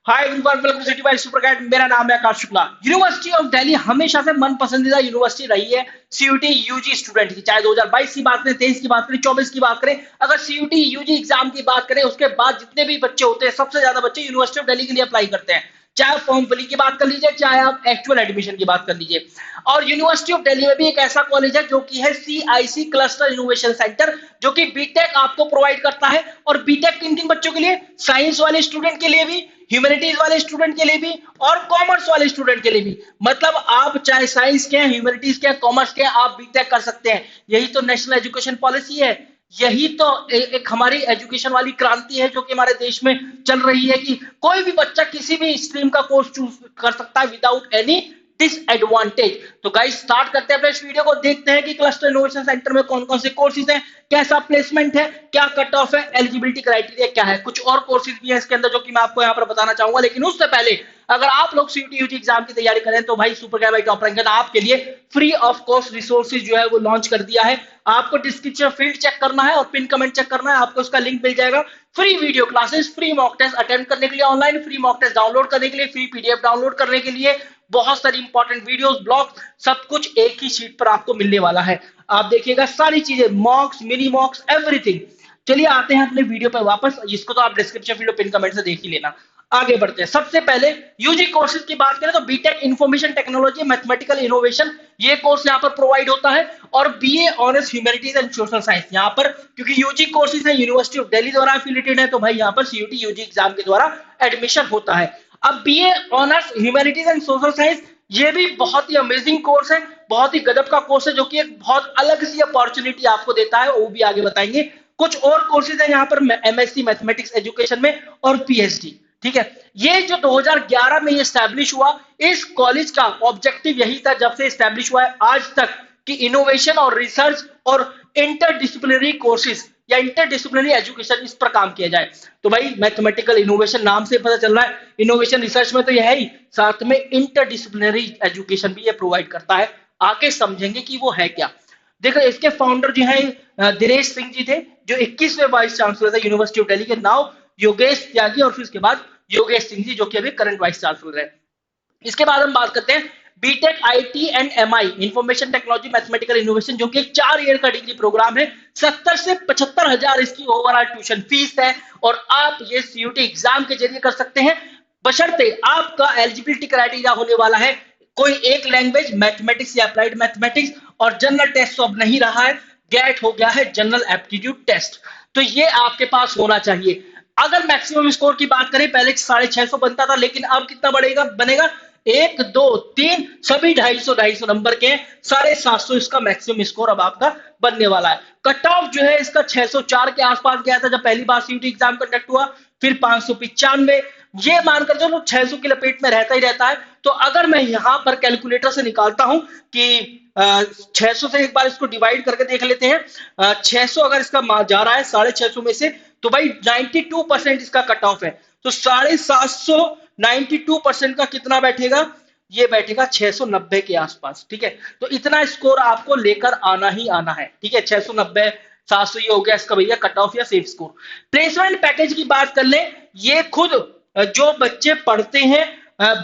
Hi everyone, welcome to city by supercat. मेरा नाम है आकाश शुक्ला। यूनिवर्सिटी ऑफ दिल्ली हमेशा से मन पसंदीदा यूनिवर्सिटी रही है सीयूटी यूजी स्टूडेंट की। चाहे 2022 की बात करें, 23 की बात करें, 24 की बात करें, अगर सीयूटी यूजी एग्जाम की बात करें, उसके बाद जितने भी बच्चे होते हैं, सबसे ज्यादा बच्चे यूनिवर्सिटी ऑफ दिल्ली के लिए अप्लाई करते हैं। चाहे फॉर्म फिलिंग की बात कर लीजिए, चाहे आप एक्चुअल एडमिशन की बात कर लीजिए। और यूनिवर्सिटी ऑफ दिल्ली में भी एक ऐसा कॉलेज है जो कि है सीआईसी क्लस्टर इनोवेशन सेंटर, जो कि बीटेक आपको प्रोवाइड करता है। और बीटेक किन किन बच्चों के लिए? साइंस वाले स्टूडेंट के लिए भी, ह्यूमैनिटीज वाले स्टूडेंट के लिए भी, और कॉमर्स वाले स्टूडेंट के लिए भी। मतलब आप चाहे साइंस के, ह्यूमैनिटीज के, कॉमर्स के, आप बीटेक कर सकते हैं। यही तो नेशनल एजुकेशन पॉलिसी है। यही तो एक हमारी एजुकेशन वाली क्रांति है जो कि हमारे देश में चल रही है कि कोई भी बच्चा किसी भी स्ट्रीम का कोर्स चूज कर सकता है विदाउट एनी डिसएडवांटेज। तो गाइस स्टार्ट करते हैं अपने इस वीडियो को, देखते हैं कि क्लस्टर इनोवेशन सेंटर में कौन कौन से कोर्सेज हैं, कैसा प्लेसमेंट है, क्या कट ऑफ है, एलिजिबिलिटी क्राइटेरिया क्या है। कुछ और कोर्सेज भी हैं इसके अंदर जो कि मैं आपको यहाँ पर बताना चाहूंगा। लेकिन उससे पहले अगर आप लोग सीयूटी यूजी एग्जाम की तैयारी करें तो भाई सुपर कैब टॉप रैंक ने आपके लिए फ्री ऑफ कॉस्ट रिसोर्सेज जो है वो लॉन्च कर दिया है। आपको डिस्क्रिप्शन फील्ड चेक करना है और पिन कमेंट चेक करना है, आपको उसका लिंक मिल जाएगा। Free video classes, free mock test attempt करने के लिए online, free mock test download करने के लिए, फ्री पीडीएफ डाउनलोड करने के लिए, बहुत सारी इंपॉर्टेंट वीडियोस, ब्लॉग्स, सब कुछ एक ही शीट पर आपको मिलने वाला है। आप देखिएगा सारी चीजें, मॉक्स, मिनी मॉक्स, एवरीथिंग। चलिए आते हैं अपने वीडियो पर वापस, इसको तो आप डिस्क्रिप्शन फील्ड और पिन कमेंट से देख ही लेना। आगे बढ़ते हैं। सबसे पहले यूजी कोर्सेज की बात करें तो BTech information technology mathematical innovation, ये कोर्स यहाँ पर प्रोवाइड होता है। और BA honours humanities and social science यहाँ पर, क्योंकि यूजी कोर्सेज है यूनिवर्सिटी ऑफ दिल्ली द्वारा एफिलिएटेड है, तो भाई यहाँ पर सीयूटी यूजी एग्जाम के द्वारा एडमिशन होता है। अब BA honours humanities and social science, ये भी बहुत ही अमेजिंग कोर्स है, बहुत ही गजब का कोर्स है, जो कि एक बहुत अलग सी अपॉर्चुनिटी आपको देता है, वो भी आगे बताएंगे। कुछ और कोर्सेज है यहाँ पर एमएससी मैथमेटिक्स एजुकेशन में और पीएचडी। ठीक है, ये जो 2011 में ये स्टैब्लिश हुआ, इस कॉलेज का ऑब्जेक्टिव यही था जब से स्टैब्लिश हुआ है आज तक, कि इनोवेशन और रिसर्च और इंटरडिसिप्लिनरी कोर्सेज या इंटरडिसिप्लिनरी एजुकेशन इस पर काम किया जाए। तो भाई मैथमेटिकल इनोवेशन नाम से पता चल रहा है, इनोवेशन रिसर्च में तो यह है ही, साथ में इंटरडिसिप्लिनरी एजुकेशन भी ये प्रोवाइड करता है। आगे समझेंगे कि वो है क्या। देखो इसके फाउंडर जो है दिनेश सिंह जी थे, जो 21वें वाइस चांसलर थे यूनिवर्सिटी ऑफ दिल्ली के। नाउ योगेश त्यागी, और फिर उसके बाद योगेश सिंह जी जो कि अभी करंट वाइस चांसलर है। इसके बाद हम बात करते हैं BTech IT and MI information technology mathematical innovation, जो कि एक 4 ईयर का डिग्री प्रोग्राम है। 70 से 75 हजार इसकी ओवरऑल ट्यूशन फीस है, और आप ये सीयूटी एग्जाम के जरिए कर सकते हैं, बशर्ते आपका एलिजिबिलिटी क्राइटेरिया होने वाला है कोई एक लैंग्वेज, मैथमेटिक्स या अप्लाइड मैथमेटिक्स, और जनरल टेस्ट तो अब नहीं रहा है, गेट हो गया है जनरल एप्टीट्यूड टेस्ट। तो ये आपके पास होना चाहिए। अगर मैक्सिमम स्कोर की बात करें, पहले 650 बनता था, लेकिन अब कितना बनेगा? 1, 2, 3 सभी 250 नंबर के, 750 इसका मैक्सिमम स्कोर अब आपका बनने वाला है। कट ऑफ जो है इसका 604 के आसपास गया था जब पहली बार सीयूटी एग्जाम कंडक्ट हुआ, फिर 595, ये मानकर चलो 600 की लपेट में रहता ही रहता है। तो अगर मैं यहां पर कैलकुलेटर से निकालता हूं कि 600 से एक बार इसको डिवाइड करके देख लेते हैं, 600 अगर इसका जा रहा है 650 में से, तो भाई 92% इसका कट ऑफ है। तो 750 92% का कितना बैठेगा? ये बैठेगा 690 के आसपास। ठीक है, तो इतना स्कोर आपको लेकर आना ही आना है। ठीक है, 690 700 ये हो गया इसका भैया कट ऑफ या सेफ स्कोर। प्लेसमेंट पैकेज की बात कर ले, ये खुद जो बच्चे पढ़ते हैं,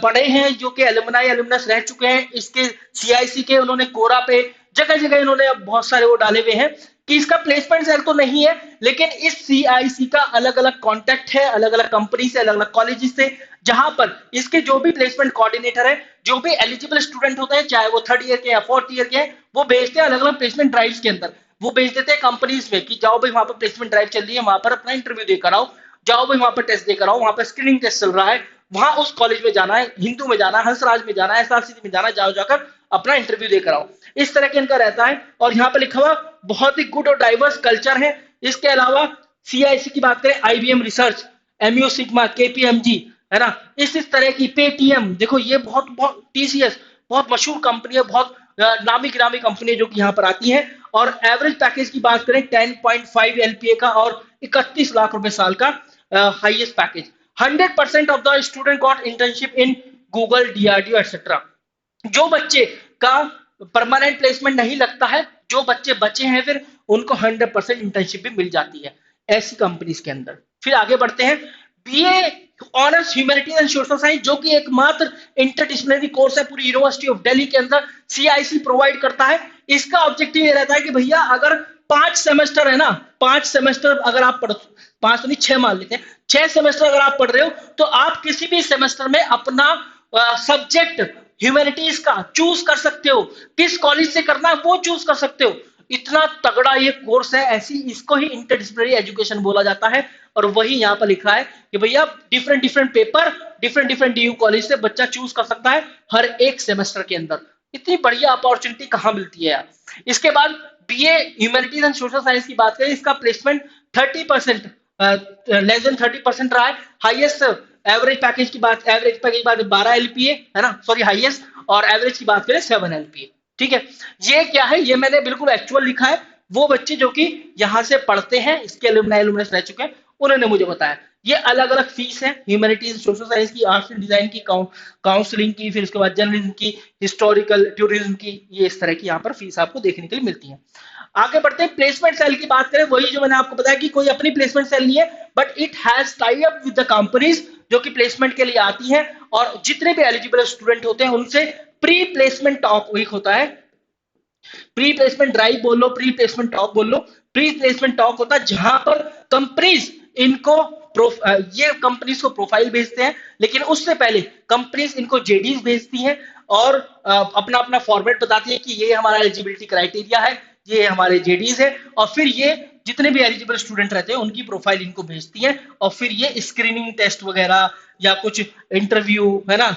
बड़े हैं, जो कि एलुमनाई एलुमनस रह चुके हैं इसके सीआईसी के, उन्होंने कोरा पे जगह जगह इन्होंने बहुत सारे वो डाले हुए हैं कि इसका प्लेसमेंट सेल तो नहीं है, लेकिन इस सीआईसी का अलग अलग कॉन्टेक्ट है, अलग अलग कंपनी से, अलग अलग कॉलेज से, जहां पर इसके जो भी प्लेसमेंट कोऑर्डिनेटर है, जो भी एलिजिबल स्टूडेंट होते हैं, चाहे वो 3rd ईयर के या 4th ईयर के हैं, वो भेजते हैं अलग अलग प्लेसमेंट ड्राइव्स के अंदर। वो भेज देते हैं कंपनीज में कि जाओ भाई वहां पर प्लेसमेंट ड्राइव चल रही है, वहां पर अपना इंटरव्यू देकर आओ, जाओ भाई वहां पर टेस्ट देकर आओ, वहां पर स्क्रीनिंग टेस्ट चल रहा है, वहां उस कॉलेज में जाना है, हिंदू में जाना है, हंसराज में जाना है, एसआरसीटी में जाना है, जाओ जाकर अपना इंटरव्यू देकर आओ। इस तरह के इनका रहता है। और यहाँ पर लिखा हुआ बहुत ही गुड और डाइवर्स कल्चर है। इसके अलावा सीआईसी की बात करें, IBM research, MU sigma, KPMG, है ना, इस तरह की, पेटीएम, देखो ये बहुत टीसीएस बहुत मशहूर कंपनी है, बहुत नामी गिरामी कंपनी है जो कि यहाँ पर आती है। और एवरेज पैकेज की बात करें 10.5 एलपीए का और 31 लाख रुपए साल का highest package. 100% of the student got internship in Google, DRDO etcetera. जो बच्चे का परमानेंट प्लेसमेंट नहीं लगता है, जो बच्चे बचे हैं, फिर उनको 100% इंटर्नशिप भी मिल जाती है ऐसी कंपनीज के अंदर। फिर आगे बढ़ते हैं, BA honours humanities and social science, जो कि एकमात्र इंटरडिसिप्लिनरी कोर्स है पूरी यूनिवर्सिटी ऑफ दिल्ली के अंदर, सीआईसी प्रोवाइड करता है। इसका ऑब्जेक्टिव ये रहता है कि भैया अगर 5 सेमेस्टर है ना, 5 सेमेस्टर अगर आप पढ़, 5 तो नहीं 6 मान लेते हैं, 6 सेमेस्टर अगर आप पढ़ रहे हो तो आप किसी भी सेमेस्टर में अपना सब्जेक्ट ह्यूमैनिटीज का चूज कर सकते हो, किस कॉलेज से करना है वो चूज कर सकते हो। इतना तगड़ा ये कोर्स है, ऐसी इसको ही इंटरडिसिप्लिनरी एजुकेशन बोला जाता है। और वही यहाँ पर लिखा है कि भैया different different paper different different DU college से बच्चा चूज कर सकता है हर एक सेमेस्टर के अंदर। इतनी बढ़िया अपॉर्चुनिटी कहाँ मिलती है यार। इसके बाद BA humanities and social science की बात करें, इसका प्लेसमेंट 30% लेस देन 30% रहा है। हाईएस्ट एवरेज पैकेज की बात, एवरेज पैकेज बात 12 एलपीए है ना, सॉरी हाईएस्ट, और एवरेज की बात करें 7 एलपीए। ठीक है, ये क्या है, ये मैंने बिल्कुल एक्चुअल लिखा है। वो बच्चे जो कि यहाँ से पढ़ते हैं, इसके एलुमनाई रह चुके हैं, उन्होंने मुझे बताया। ये अलग अलग फीस है, ह्यूमैनिटीज सोशल साइंस की, आर्ट्स एंड डिजाइन की, काउंसलिंग की, फिर उसके बाद जर्नलिज्म की, हिस्टोरिकल टूरिज्म की, ये इस तरह की यहाँ पर फीस आपको देखने के लिए मिलती है। आगे बढ़ते हैं, प्लेसमेंट सेल की बात करें, वही जो मैंने आपको बताया कि कोई अपनी प्लेसमेंट सेल नहीं है, but it has tie up with the companies जो कि प्लेसमेंट के लिए आती हैं, और जितने भी एलिजिबल स्टूडेंट होते हैं उनसे प्री प्लेसमेंट टॉक वीक होता है। प्री प्लेसमेंट ड्राइव बोल लो, प्री प्लेसमेंट टॉक बोल लो। प्री प्लेसमेंट टॉक होता है जहां पर कंपनीज इनको ये कंपनीज को प्रोफाइल भेजते हैं, लेकिन उससे पहले कंपनीज इनको जेडीज भेजती हैं और अपना अपना फॉर्मेट बताती है कि ये हमारा एलिजिबिलिटी क्राइटेरिया है, ये हमारे जेडीज है, और फिर ये जितने भी एलिजिबल स्टूडेंट रहते हैं उनकी प्रोफाइल इनको भेजती है, और फिर ये स्क्रीनिंग टेस्ट वगैरह या कुछ इंटरव्यू है ना,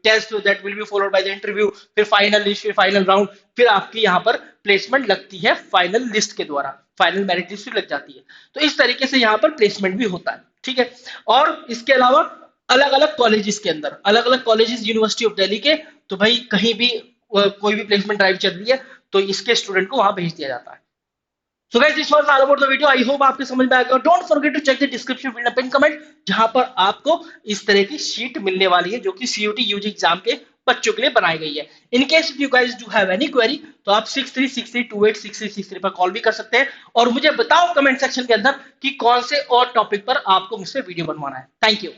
test that will be followed by the interview, फिर फाइनल लिस्ट, फिर फाइनल राउंड, फिर आपकी यहाँ पर प्लेसमेंट लगती है फाइनल लिस्ट के द्वारा, फाइनल मेरिट लिस्ट लग जाती है। तो इस तरीके से यहाँ पर प्लेसमेंट भी होता है। ठीक है, और इसके अलावा अलग अलग कॉलेजेस के अंदर, अलग अलग कॉलेजेस यूनिवर्सिटी ऑफ दिल्ली के, तो भाई कहीं भी कोई भी प्लेसमेंट ड्राइव चल रही है तो इसके स्टूडेंट को वहां भेज दिया जाता है। So guys, this was all about the video. I hope आपके समझ में आ गया। Don't forget to check the description field pin comment, जहां पर आपको इस तरह की शीट मिलने वाली है जो कि CUT UG एग्जाम के बच्चों के लिए बनाई गई है। In case if you guys do have any query, तो आप 6363286363 पर कॉल भी कर सकते हैं, और मुझे बताओ कमेंट सेक्शन के अंदर कि कौन से और टॉपिक पर आपको मुझसे वीडियो बनवाना है। Thank you.